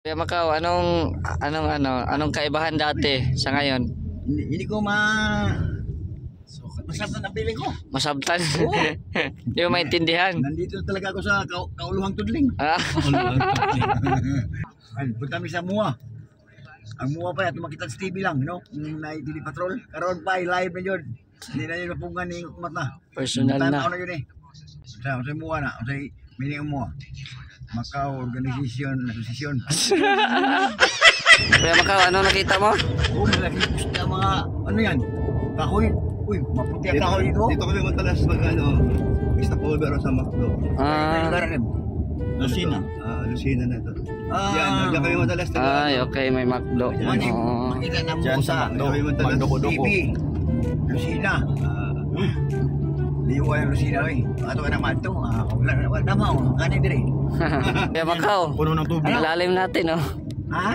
Kaya Macau, anong kaibahan dati sa ngayon? Hindi ko masabtan ang piling ko. Masabtan. Oo. Hindi mo maintindihan. Nandito talaga ako sa kauluhang tudling. Ah, Ay, punta kami sa MUA. Ang MUA pa yan, tumakita sa TV lang, no? Yung Naitili Patrol. Karoon pa, live na yun. Hindi na yun mapungan ni kumat na. personal Time na. ako na yun eh. Sa MUA na, sa meaning ang MUA. Macau Organization Association. Kaya Macau, anong nakita mo? Oo, malaki gusto mga, ano yan? Kahoy. Uy, maputi ang kahoy dito. Dito kami madalas mag stopover sa McDo. Ah, Lucina. Lucina na to. Yan, diyan kami madalas ay, okay, may McDo. Oo. Makita na mo Diyan sa sa McDo kami madalas. TV. Lucina. Liwa yung Lucina eh. Ato ka naman ito. Wala naman. Kanin dire. Kaya Macau, Puno ng tubig. ilalim natin, oh. Ha?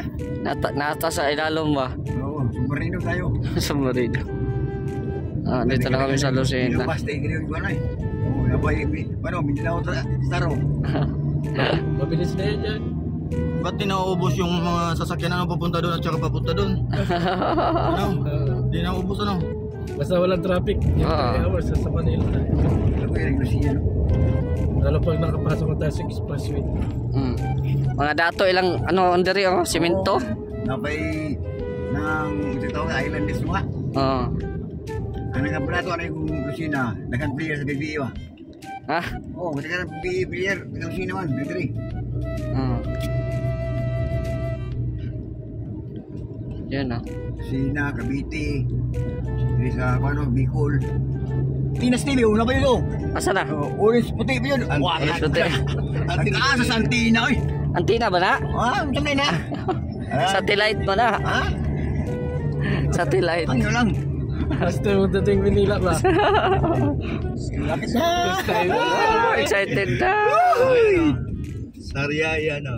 Nata sa ilalim ba? Oo, submarino tayo. Sa Marido. Ah, dito na kami sa Lucena. Yung pasta igriyo ko na eh. Oo, nabay. Ano, Mindanao Staro. Mabilis na yan dyan. Ba't di nauubos yung mga sasakyan na papunta doon at saka papunta doon? Ano? Di nauubos ano? Basta walang traffic. Yung Oo. 3 hours sa Manila. Ano ko yung Lucina, no? Lalo pag nakapasok na tayo sa expressway. Mm. Mga dato ilang under oh, simento. Nabay ng tawag Islanders mo nga. Oo. Ang nagkabrato ano yung Lucina, nagkan-player sa BBE ba? Ah, Oo, kasi ka ng BBE player, nagkan-Lucina man, nagdiri. oo. Yan, oh. Lucina, Cavite, diri sa ano, Bicol. Tinas TV, una ba yun o? Asa na? Orange puti ba yun? Wah, Orange puti. Nagkaasa sa Antina, oy. Antina ba na? Saan na? Satellite ba na? Ha? Satellite. Ano lang? Basta yung dating Manila ba? Lapit na! Oh, excited na. Sariaya na.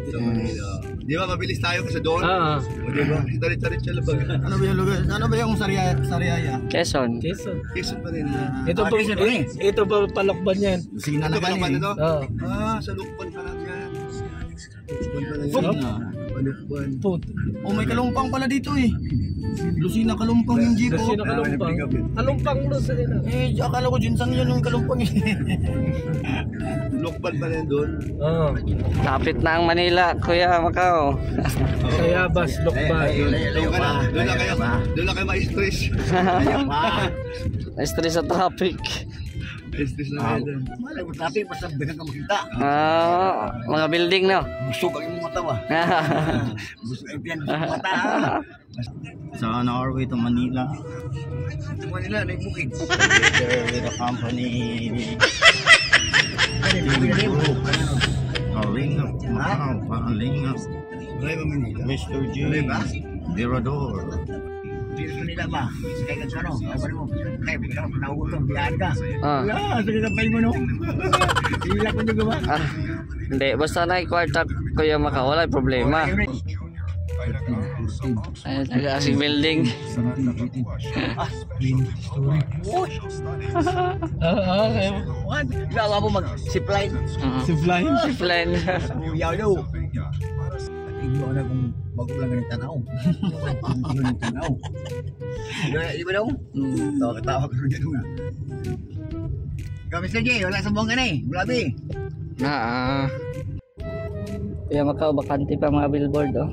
Sa Manila. Di ba mabilis tayo kasi doon? O di ba? Tarit-tarit siya labag. Ano ba yung lugar? Ano ba yung Sariaya? Quezon. Quezon. Quezon pa rin. Ito pa, Quezon eh. ito pa palakban yan. Lucina Ano na ba naman kan ito? Oo. Sa Lukban pa lang yan. Lukban pa lang Fup. yan. Lukban. Put. Oh, may kalumpang pala dito eh. Lucina kalumpang yung jeep. Kasi na kalumpang. Kalumpang lo sa nila. Eh, akala ko ginsang yun yung kalumpang eh. Lukban pa lang doon. Oo. Lapit na ang Manila, Kuya Macau. Kaya bas, lokba. Layo pa. Doon lang kayo ma-stress. Layo pa. Na-stress sa traffic. Ma-stress na kayo doon. Malay mo traffic, basta dagang ka makita. Ah, mga building, no? Busog ang iyong mata ba? Busog ang piyan, busog ang mata. So on our way to Manila, Ito mo nila, na yung bukid. together with the company Palingap, Palingap, Mr. J, Dirador. Dito nila ba? Kaya ka sa ano? Ano mo? Kaya ka nahugutom, biyahan ka. Ah. Wala, sa kinapay mo no? Hila ko nyo gawa. Ah, hindi, basta na kwarta, Kuya Macau, wala yung problema. Ay, taga-asing building. What? Gawa mo mag-zipline. Zipline. Zipline. Uyaw daw. Tingyo na kung bago lang ganit tanaw. Tingyo ng tanaw. Di ba daw? Tawa-tawa ka rin nga. Ikaw, Mr. J, wala sa buong ka na eh. Bulabi. Kuya Macau, bakante pa mga billboard, oh.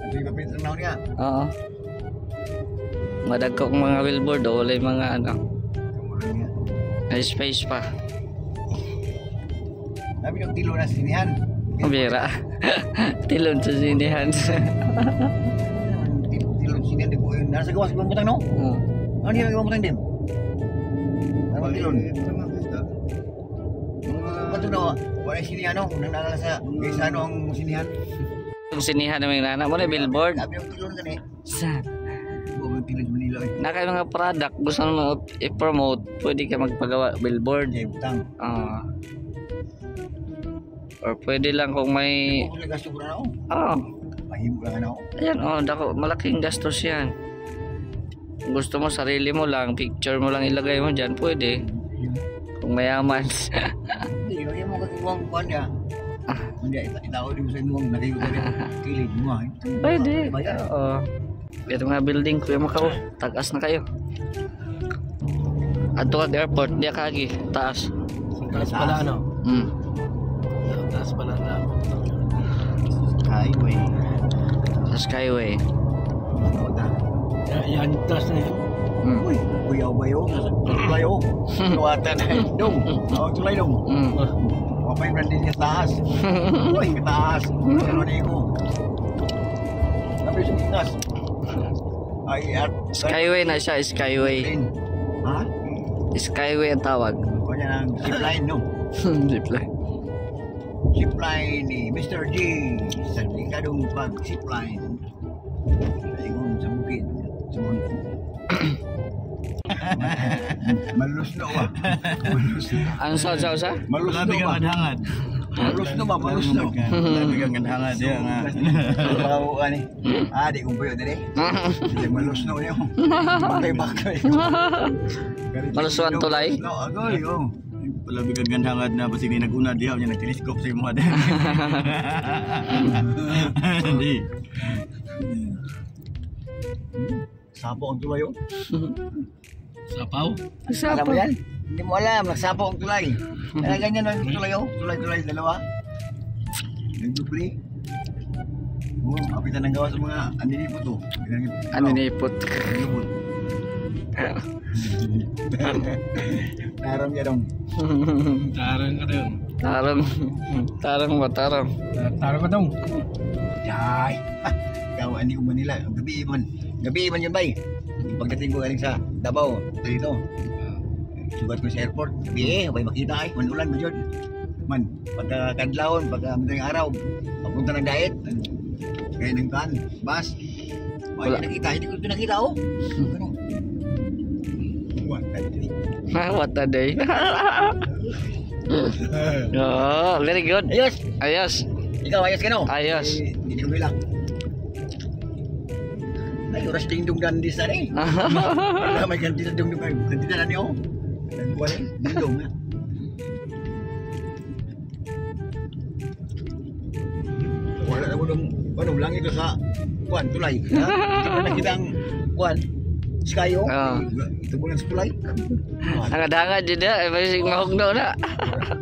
Ito yung kapit ng naon niya. Oo. Madagkok mga billboard, oh. Wala yung mga may space pa. Sabi ng tilo na sinihan. Mabira. Tilon sa sinihan. Tilo na sinihan, di po yun. Nasa gawas ko butang no? Ano yung gawa butang din? Ano ang tilon? Bato na, wala yung sinihan no? Nang nalala sa isa ano ang sinihan. Yung sinihan namin nana mo na billboard. Sabi ng tilon ka na eh. Sa Buong yung tilon sa Manila eh. na kayo mga product gusto mo i-promote, pwede ka magpagawa billboard. Jay, butang. Or pwede lang kung may Kung nagasto ko na ako. Mahimo lang ako. ayan, dako, malaking gastos yan. Kung gusto mo sarili mo lang, picture mo lang ilagay mo dyan, pwede. Kung mayaman. Hindi, yung mo kagawang kuhan niya. Hindi, itao din mo sa inyong nakikita rin. Kilid mo. Pwede. Oo. Ito mga building ko yung Macau. Tagas na kayo. Ato kag airport, di kagi. Taas. Taas pala ano? Taas pala na. Highway. Sa Skyway. Yan, taas na yun. Uy, kuyaw ba yun? Tulay yun. Tuwatan na yun. Dong. Tulay dong. Mapay brandin niya taas. Uy, taas. Ano na ko. Sabi sa taas. Ay, at... Skyway na siya, Skyway. Ha? Skyway ang tawag. Kanya ng zipline, no? Zipline. Zipline ni Mr. G. Sa likadong pag-zipline. Ayun, sa bukid. Sa bukid. Malus na ba? Malus na. Ano sa? Malus na ba? Hangad. Malus na ba? Malus na. Labi kang hangad ya nga. Bawa ni. Di kumpuyo dire. Hindi malus na niyo. Bakay. Malusuan tulay? No, agoy, oh. Labi kang hangad na basi ni naguna diha nya nag-telescope sa imo ada. Hindi. Sapo ang tulay, oh. Sapaw? Alam mo yan? Hindi mo alam, nagsapo ang tulay. Kaya ganyan ang tulay, oh. Tulay, dalawa. Nagdupli. Oh, kapitan ng gawa sa mga aninipot, oh. Aninipot. Tarong niya dong. Tarang ka daw. Tarang ba? Tarang Tarang ka daw. Yay! Ikaw, ani ko Manila. Gabi man yun, bay. Pagdating ko galing sa Davao, dito. Sugat ko sa airport. Gabi bay makita ay. Manulan mo yun. Man, pagka-kadlawon, pagka-madaling araw, papunta ng diet. Kaya ng kan, bus. Wala nakita, hindi ko ito nakita, oh. Ano? What a day. Oh, very good. Ayos. Ikaw, ayos ka no? Ayos. Hindi ko bilang. Ay, oras dingdong gandhi sa rin. Wala may ganti sa dingdong gandhi. Ganti na niyo. Wala, dingdong na. Wala na mo nung lang ito sa kuwan, tulay. Hindi ko nakita ang kuwan. Sky, oh. Ito mo lang sa tulay. Hangad-hangad dyan na. Masing mahugno na.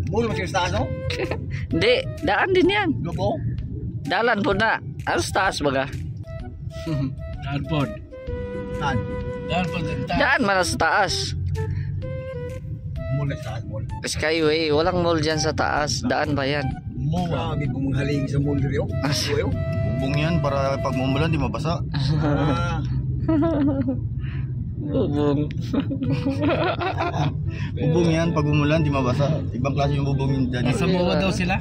Mula mo siya sa taas, no? Hindi. Daan din yan. Lupo? Dalan po na. Ano sa taas baga? Daan po. Saan? Daan po. Daan man sa taas. Mula sa taas, mall. Skyway. Walang mall dyan sa taas. Daan ba yan? Grabe kung haling sa mall rin, oh. Suyo. Bubong yan para pag umulan di mabasa. Bubong. Bubong yan pag umulan di mabasa. Ibang klase yung bubong yun dyan. Nasa MOA daw sila?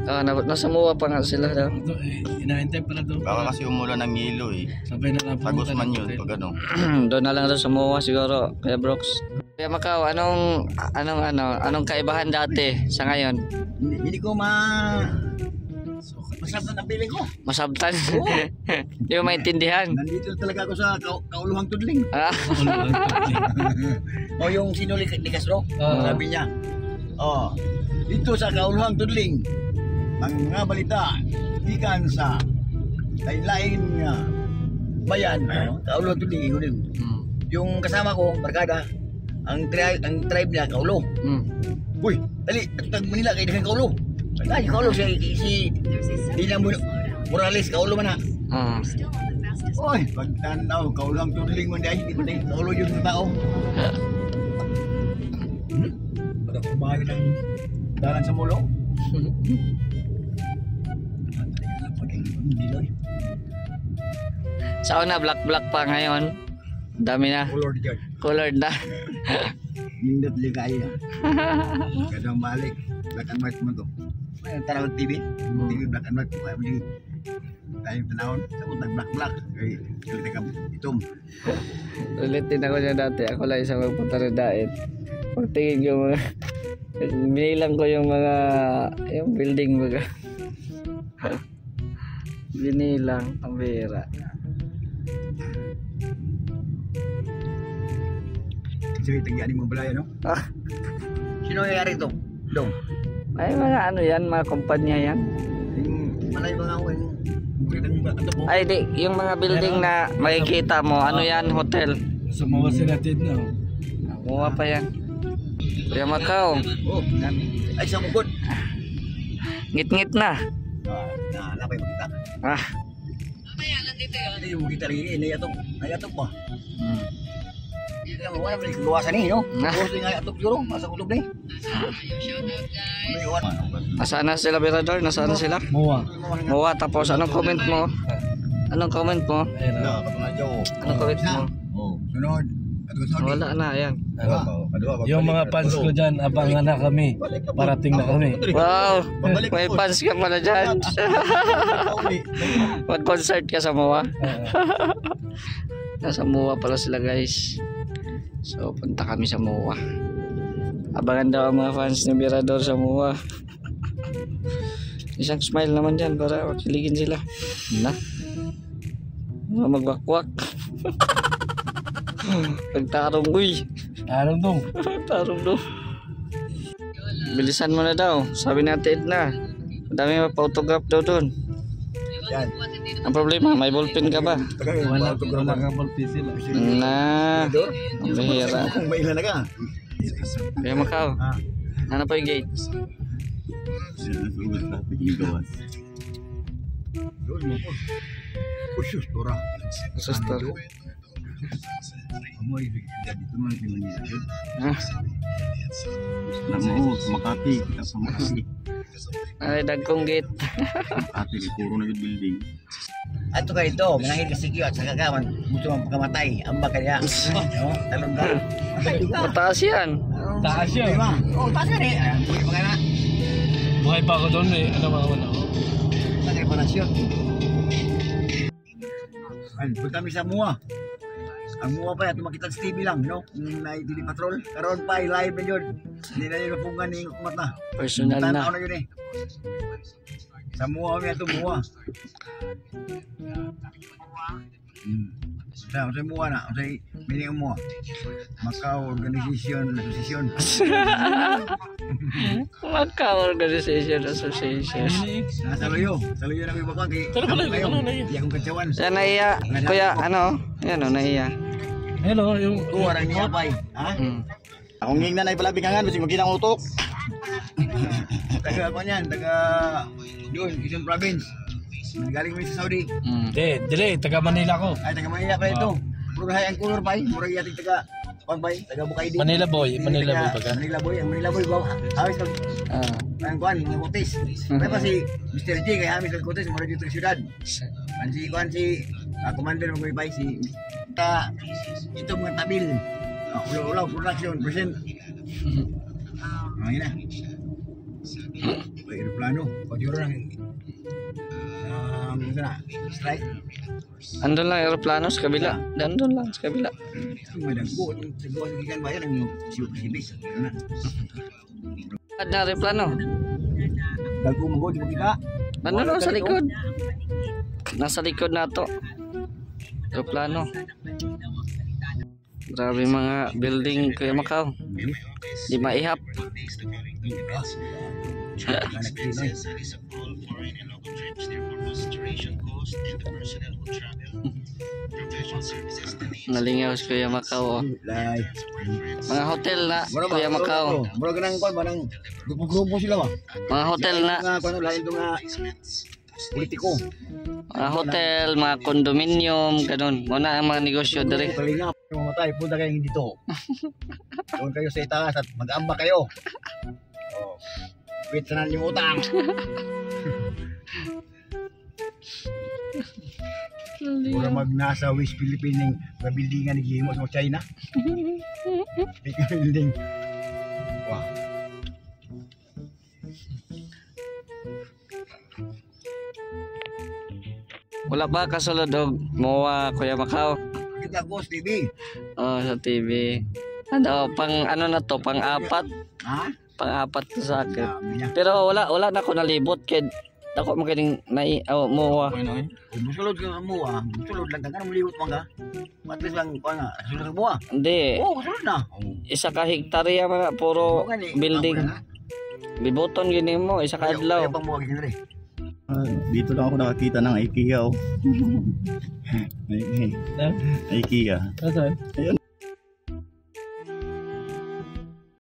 Nasa MOA pa nga sila daw. Inahintay pala daw. Baka kasi umulan ng yelo eh. Sabay na lang. Tagos man yun pag ano. Doon na lang daw sa MOA siguro. Kaya Brooks. Kaya Macau, anong kaibahan dati sa ngayon? Hindi ko masabtan ang piling ko. Masabtan. Oo. Hindi mo maintindihan. Nandito talaga ako sa kauluhang tudling. O yung sino ni Castro, sabi niya. Dito sa kauluhang tudling, ang mga balita ikan sa lain-lain bayan, kauluhang tudling igunin. Yung kasama ko, barkada, ang tribe niya kaulo. Uy, dali, tag Manila kay daghang kaulo. Ay, kaulo si Dina Morales, kaulo man na. Uy, pagtanaw, kaulo ang tudling mo dahil, hindi mo dahil kaulo yung mga tao. Pada kumahal ng dalan sa mulo. Sa una, black pa ngayon. Dami na. Colored na. Nindot ligaya. Kadang balik, black and white mo to. Ay, tanaw TV, TV black and white. Kaya mo tayong tanawon, sabot nag-black. Ay, kalita ka itom. Ulitin ako niya dati. Ako lang isang magpunta ng diet. Pagtingin ko mga... Binilang ko yung mga... Yung building mga... Binilang. Ang bira. Sige, tagyan mo balaya, no? Sino nangyari ito? Dong? May mga ano yan, mga kumpanya yan. Malay ba nga ako yung ano po? Ay di, yung mga building na makikita mo, ano yan, hotel. Sumawa sila din na. Muwa pa yan. Kuya Macau, Oh, ay isang bukod. ngit-ngit na. Napay magkita. Ah, Hindi yung kita rin, nayatok ba? Hindi naman, wala balik luwasan eh, no? Luwas din nayatok siguro, masa kutob na eh. nasaan na sila, Berador? Nasaan na sila? Muwa. Muwa, tapos anong comment mo? Anong comment mo? Ayun na. Anong comment mo? Oh, sunod. Wala na, ayan. Yung mga fans ko dyan, abangan na kami. Parating na kami. Wow, may fans ka pala dyan. Mag-concert ka sa Muwa. Nasa Muwa pala sila, guys. So, punta kami sa Muwa. Abangan daw ang mga fans ni Berador sa Muwa. Isang smile naman dyan para makiligin sila. Na. Magwakwak. Pagtarong, uy. Anong dong? Tarong do. Bilisan mo na daw. Sabi natin na. Madami pa-autograph daw doon. Yan. Ang problema, may ballpen ka ba? Wala ka sila. Na. Ang bihira. Kung may ilan na ka. Kuya Macau. Ano pa yung gate? Doon mo po. Pusyos, tora. Suster. Amoy, dito mo yung Manila. Ah, Namo, sa Makati, kita sa Makati. ay, dagkong gate. Makati, puro na yung building. Ato ka ito, manangin ka sikyo at sa kagaman, gusto mong pagkamatay. Amba kaya. No? Talong ka. Matay ka. Mataas yan. Taas yun. Diba? Oh, taas yan eh. Buhay pa ka na. Buhay pa ako doon eh. Ano mga ano? Tagay parasyon. Ay, punta kami sa Muwa. Ang Muwa pa yan, tumakita sa TV lang, no? Naitili patrol. Karoon pa, live na yun. Hindi na yun mapungan ni Mata. Personal Tanaw na. na yun eh. Sa Muwa kami ito, Muwa. Sa Muwa na, sa meaning ang Muwa. Macau Organization Association. Macau Organization Association. Sa Luyo na may bakang kay di akong katsawan. Yan, naiya. Kuya, ano? Yan o, naiya. Hello, yung... Kuwarang niya pa eh. Ha? Akong nging nanay pala bigangan, kasi magkita ang utok. Taga ako niyan, taga doon, Quezon Province. Galing kami sa Saudi. Dili, taga Manila ko. Ay, taga Manila pa ito. Puro hay ang color pa eh. Mura yating taga Pagbay, taga Bukaydi. Manila boy, Manila boy baga. Manila boy, ang Manila boy ba? Hamis kag ang kuan, mga kutis. May pa si Mr. J kay hamis kag kutis mura dito sa syudad. Kan si kuan si commander mo bay si ta ito mga tabil. Ulaw production present. Ay na. May aeroplano, pagdiro nang sana, strike. Andun lang aeroplano sa kabila. Andun lang sa kabila. May nagbuo sa gawa ng ikan bayan ang sibis. Ad na aeroplano. Bago mo di kita. Ano no, sa likod. Nasa likod na to. Aeroplano. Grabe mga building Kuya Macau. Di maihap. Nalingaw si Kuya Macau. Mga hotel na Kuya Macau. Bro ganang kon banang grupo sila ba? Mga hotel na. Nga kuno lain to nga politiko. Mga hotel, mga condominium, ganun. Muna ang mga negosyo dire. Kalinga mamatay punta kayo dito. Doon kayo sa itaas at mag-amba kayo. Oh. Wait na yung utang. Mura magnasa West Philippine ng buildingan ni Gimo sa China. Building. Wow. Wala ba kasulod og Muwa Kuya Macau? Kita ko sa TV. Oh, sa TV. Ano, pang ano na to, pang-apat. Ha? Pang-apat to sa akin. Dami niya. Pero wala na ako nalibot kay ako magaling Muwa. Kung musulod ka mo musulod lang ka maliwot man ka. At least lang ko nga, sulod mo Hindi. Oh, musulod na. Isa ka hektarya man puro building. Libuton gini mo, isa ka adlaw. Ayaw bang mo rin rin. Dito lang ako nakakita ng IKEA. IKEA. Asan? Ayun.